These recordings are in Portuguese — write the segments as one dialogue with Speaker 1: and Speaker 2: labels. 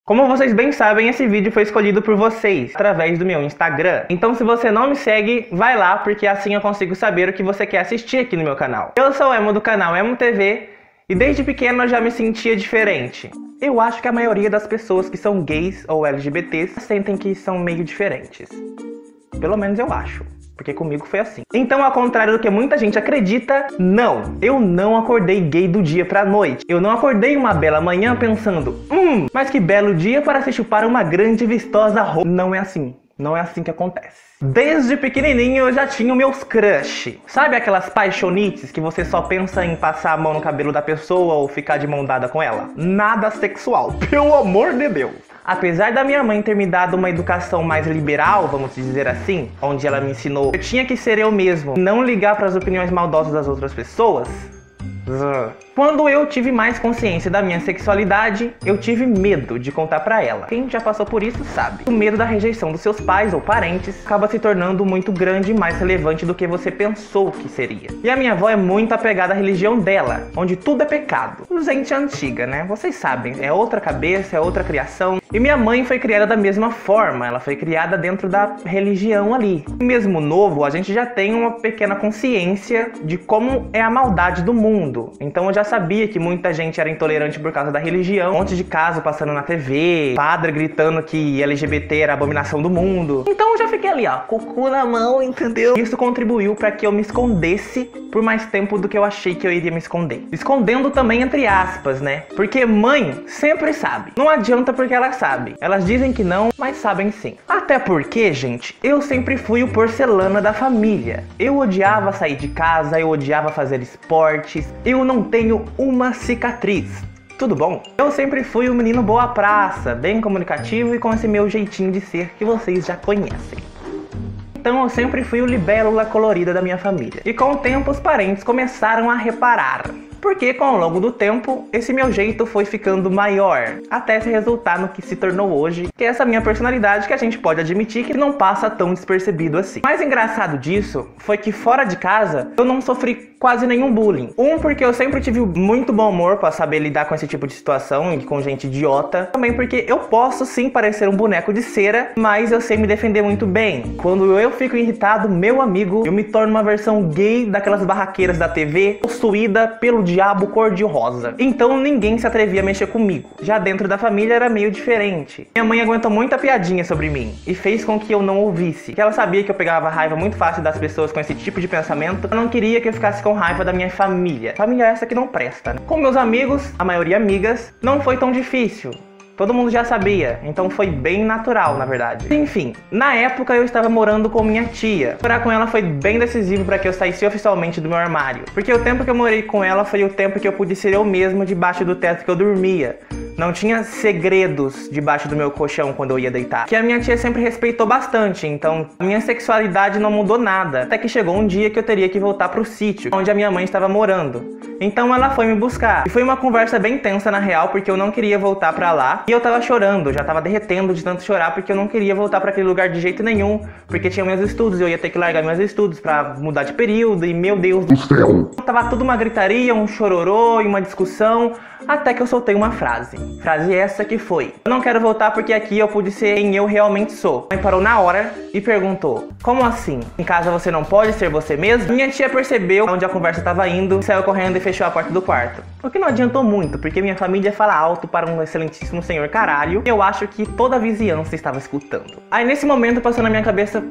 Speaker 1: Como vocês bem sabem, esse vídeo foi escolhido por vocês, através do meu Instagram. Então se você não me segue, vai lá, porque assim eu consigo saber o que você quer assistir aqui no meu canal. Eu sou o Emo do canal Emo TV, e desde pequeno eu já me sentia diferente. Eu acho que a maioria das pessoas que são gays ou LGBTs sentem que são meio diferentes. Pelo menos eu acho. Porque comigo foi assim. Então, ao contrário do que muita gente acredita, não. Eu não acordei gay do dia pra noite. Eu não acordei uma bela manhã pensando, mas que belo dia para se chupar uma grande e vistosa roupa. Não é assim. Não é assim que acontece. Desde pequenininho eu já tinha meus crush. Sabe aquelas paixonites que você só pensa em passar a mão no cabelo da pessoa ou ficar de mão dada com ela? Nada sexual, pelo amor de Deus. Apesar da minha mãe ter me dado uma educação mais liberal, vamos dizer assim, onde ela me ensinou que eu tinha que ser eu mesmo, não ligar para as opiniões maldosas das outras pessoas, quando eu tive mais consciência da minha sexualidade, eu tive medo de contar pra ela. Quem já passou por isso sabe. O medo da rejeição dos seus pais ou parentes acaba se tornando muito grande e mais relevante do que você pensou que seria. E a minha avó é muito apegada à religião dela, onde tudo é pecado. Gente antiga, né? Vocês sabem, é outra cabeça, é outra criação. E minha mãe foi criada da mesma forma, ela foi criada dentro da religião ali. Mesmo novo, a gente já tem uma pequena consciência de como é a maldade do mundo. Então eu já sabia que muita gente era intolerante por causa da religião. Um monte de caso passando na TV, padre gritando que LGBT era a abominação do mundo. Então eu já fiquei ali, ó, com o cu na mão, entendeu? Isso contribuiu para que eu me escondesse por mais tempo do que eu achei que eu iria me esconder. Escondendo também entre aspas, né? Porque mãe sempre sabe. Não adianta porque ela sabe. Elas dizem que não, mas sabem sim. Até porque, gente, eu sempre fui o porcelana da família. Eu odiava sair de casa, eu odiava fazer esportes. Eu não tenho uma cicatriz. Tudo bom? Eu sempre fui um menino boa praça, bem comunicativo e com esse meu jeitinho de ser que vocês já conhecem. Então eu sempre fui o libélula colorida da minha família. E com o tempo os parentes começaram a reparar. Porque com o longo do tempo, esse meu jeito foi ficando maior, até se resultar no que se tornou hoje, que é essa minha personalidade que a gente pode admitir que não passa tão despercebido assim. O mais engraçado disso foi que fora de casa, eu não sofri quase nenhum bullying. Porque eu sempre tive muito bom humor pra saber lidar com esse tipo de situação e com gente idiota. Também porque eu posso sim parecer um boneco de cera, mas eu sei me defender muito bem. Quando eu fico irritado, meu amigo, eu me torno uma versão gay daquelas barraqueiras da TV, possuída pelo diabo cor-de-rosa. Então ninguém se atrevia a mexer comigo. Já dentro da família era meio diferente. Minha mãe aguentou muita piadinha sobre mim e fez com que eu não ouvisse. Que ela sabia que eu pegava raiva muito fácil das pessoas com esse tipo de pensamento. Eu não queria que eu ficasse com raiva da minha família. Família essa que não presta, né? Com meus amigos, a maioria amigas, não foi tão difícil. Todo mundo já sabia, então foi bem natural, na verdade. Enfim, na época eu estava morando com minha tia. Morar com ela foi bem decisivo para que eu saísse oficialmente do meu armário. Porque o tempo que eu morei com ela foi o tempo que eu pude ser eu mesmo debaixo do teto que eu dormia. Não tinha segredos debaixo do meu colchão quando eu ia deitar. Que a minha tia sempre respeitou bastante, então a minha sexualidade não mudou nada. Até que chegou um dia que eu teria que voltar pro sítio, onde a minha mãe estava morando. Então ela foi me buscar. E foi uma conversa bem tensa na real, porque eu não queria voltar pra lá. E eu tava chorando, já tava derretendo de tanto chorar, porque eu não queria voltar pra aquele lugar de jeito nenhum. Porque tinha meus estudos, eu ia ter que largar meus estudos pra mudar de período. E meu Deus do céu, tava tudo uma gritaria, um chororô e uma discussão. Até que eu soltei uma frase. Frase essa que foi: eu não quero voltar porque aqui eu pude ser quem eu realmente sou. A mãe parou na hora e perguntou: como assim? Em casa você não pode ser você mesmo? Minha tia percebeu onde a conversa estava indo, saiu correndo e fechou a porta do quarto. O que não adiantou muito, porque minha família fala alto para um excelentíssimo senhor caralho. E eu acho que toda a vizinhança estava escutando. Aí nesse momento passou na minha cabeça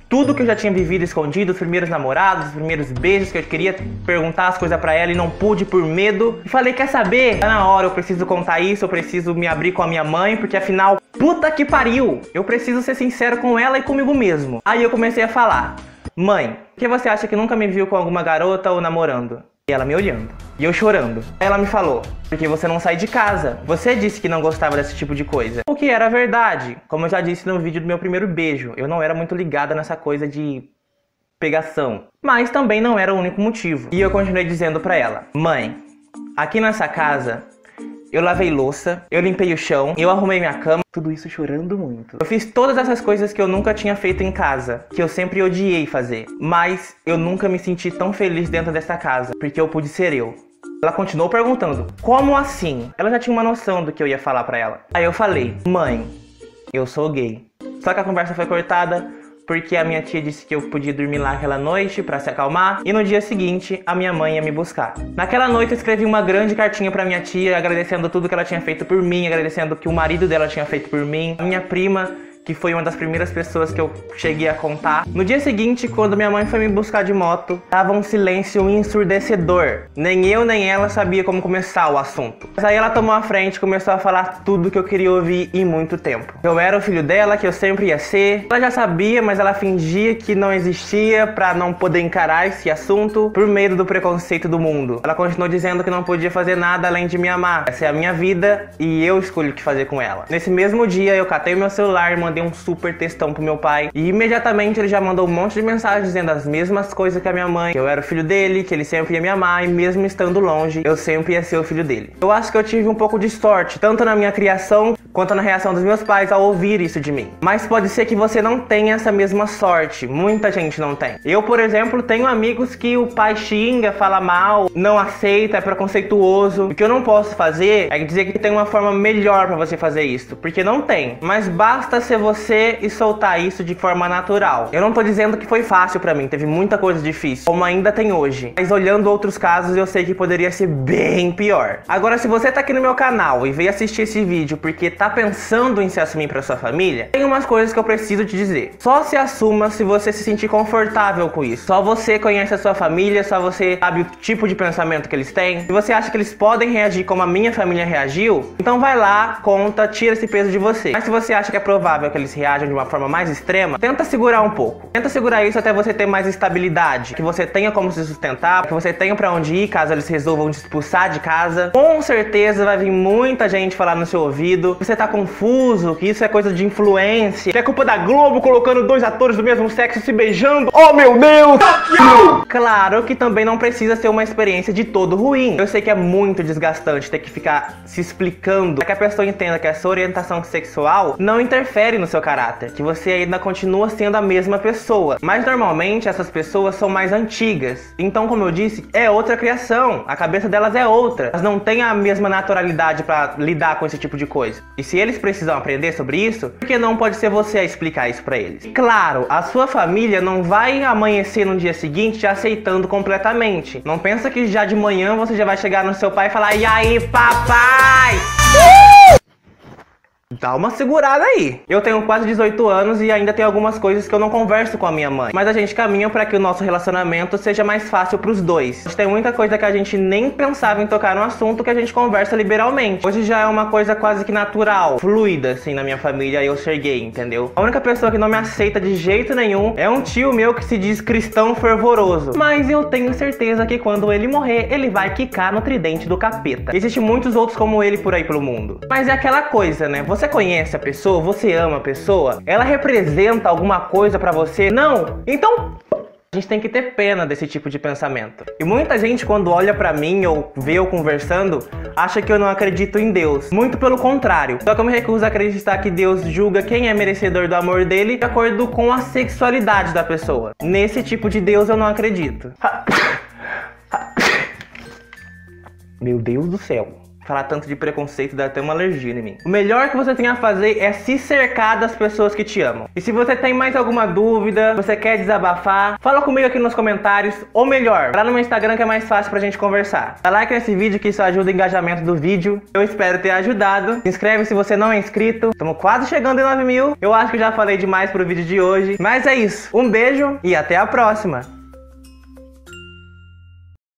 Speaker 1: tudo que eu já tinha vivido escondido, os primeiros namorados, os primeiros beijos, que eu queria perguntar as coisas pra ela e não pude por medo. E falei, quer saber? Tá na hora, eu preciso contar isso, eu preciso me abrir com a minha mãe, porque afinal, puta que pariu! Eu preciso ser sincero com ela e comigo mesmo. Aí eu comecei a falar: mãe, por que você acha que nunca me viu com alguma garota ou namorando? E ela me olhando. E eu chorando. Aí ela me falou: porque você não sai de casa. Você disse que não gostava desse tipo de coisa. O que era verdade. Como eu já disse no vídeo do meu primeiro beijo, eu não era muito ligada nessa coisa de pegação. Mas também não era o único motivo. E eu continuei dizendo pra ela: mãe, aqui nessa casa eu lavei louça, eu limpei o chão, eu arrumei minha cama, tudo isso chorando muito. Eu fiz todas essas coisas que eu nunca tinha feito em casa, que eu sempre odiei fazer. Mas eu nunca me senti tão feliz dentro dessa casa, porque eu pude ser eu. Ela continuou perguntando, como assim? Ela já tinha uma noção do que eu ia falar pra ela. Aí eu falei, mãe, eu sou gay. Só que a conversa foi cortada porque a minha tia disse que eu podia dormir lá aquela noite pra se acalmar, e no dia seguinte a minha mãe ia me buscar. Naquela noite eu escrevi uma grande cartinha pra minha tia, agradecendo tudo que ela tinha feito por mim, agradecendo o que o marido dela tinha feito por mim. A minha prima, que foi uma das primeiras pessoas que eu cheguei a contar. No dia seguinte, quando minha mãe foi me buscar de moto, tava um silêncio ensurdecedor. Nem eu nem ela sabia como começar o assunto. Mas aí ela tomou a frente e começou a falar tudo que eu queria ouvir em muito tempo. Eu era o filho dela, que eu sempre ia ser. Ela já sabia, mas ela fingia que não existia pra não poder encarar esse assunto por medo do preconceito do mundo. Ela continuou dizendo que não podia fazer nada além de me amar. Essa é a minha vida e eu escolho o que fazer com ela. Nesse mesmo dia, eu catei meu celular e mandei um super textão pro meu pai, e imediatamente ele já mandou um monte de mensagens dizendo as mesmas coisas que a minha mãe, que eu era o filho dele, que ele sempre ia me amar, e mesmo estando longe, eu sempre ia ser o filho dele. Eu acho que eu tive um pouco de sorte, tanto na minha criação, quanto na reação dos meus pais ao ouvir isso de mim. Mas pode ser que você não tenha essa mesma sorte, muita gente não tem. Eu, por exemplo, tenho amigos que o pai xinga, fala mal, não aceita, é preconceituoso. O que eu não posso fazer é dizer que tem uma forma melhor pra você fazer isso, porque não tem. Mas basta ser você e soltar isso de forma natural. Eu não tô dizendo que foi fácil pra mim, teve muita coisa difícil, como ainda tem hoje. Mas olhando outros casos, eu sei que poderia ser bem pior. Agora, se você tá aqui no meu canal e veio assistir esse vídeo porque tá pensando em se assumir pra sua família, tem umas coisas que eu preciso te dizer. Só se assuma se você se sentir confortável com isso. Só você conhece a sua família, só você sabe o tipo de pensamento que eles têm. Se você acha que eles podem reagir como a minha família reagiu, então vai lá, conta, tira esse peso de você. Mas se você acha que é provável que eles reajam de uma forma mais extrema, tenta segurar um pouco. Tenta segurar isso até você ter mais estabilidade, que você tenha como se sustentar, que você tenha pra onde ir caso eles resolvam te expulsar de casa. Com certeza vai vir muita gente falar no seu ouvido que você tá confuso, que isso é coisa de influência, que é culpa da Globo colocando dois atores do mesmo sexo se beijando. Oh meu Deus! Claro que também não precisa ser uma experiência de todo ruim. Eu sei que é muito desgastante ter que ficar se explicando para que a pessoa entenda que a sua orientação sexual não interfere no seu caráter, que você ainda continua sendo a mesma pessoa. Mas normalmente essas pessoas são mais antigas, então, como eu disse, é outra criação, a cabeça delas é outra, elas não têm a mesma naturalidade para lidar com esse tipo de coisa. E se eles precisam aprender sobre isso, por que não pode ser você a explicar isso para eles? Claro, a sua família não vai amanhecer no dia seguinte te aceitando completamente. Não pensa que já de manhã você já vai chegar no seu pai e falar: e aí, papai? Dá uma segurada aí. Eu tenho quase 18 anos e ainda tem algumas coisas que eu não converso com a minha mãe. Mas a gente caminha para que o nosso relacionamento seja mais fácil pros dois. Tem muita coisa que a gente nem pensava em tocar no assunto que a gente conversa liberalmente. Hoje já é uma coisa quase que natural, fluida, assim, na minha família, eu ser gay, entendeu? A única pessoa que não me aceita de jeito nenhum é um tio meu que se diz cristão fervoroso. Mas eu tenho certeza que quando ele morrer, ele vai quicar no tridente do capeta. Existem muitos outros como ele por aí pelo mundo. Mas é aquela coisa, né? Você conhece a pessoa, você ama a pessoa, ela representa alguma coisa pra você? Não? Então a gente tem que ter pena desse tipo de pensamento. E muita gente, quando olha pra mim ou vê eu conversando, acha que eu não acredito em Deus. Muito pelo contrário. Só que eu me recuso a acreditar que Deus julga quem é merecedor do amor dele de acordo com a sexualidade da pessoa. Nesse tipo de Deus eu não acredito. Meu Deus do céu. Falar tanto de preconceito dá até uma alergia em mim. O melhor que você tem a fazer é se cercar das pessoas que te amam. E se você tem mais alguma dúvida, você quer desabafar, fala comigo aqui nos comentários. Ou melhor, lá no meu Instagram que é mais fácil pra gente conversar. Dá like nesse vídeo que isso ajuda o engajamento do vídeo. Eu espero ter ajudado. Se inscreve se você não é inscrito. Estamos quase chegando em 9 mil. Eu acho que já falei demais pro vídeo de hoje. Mas é isso. Um beijo e até a próxima.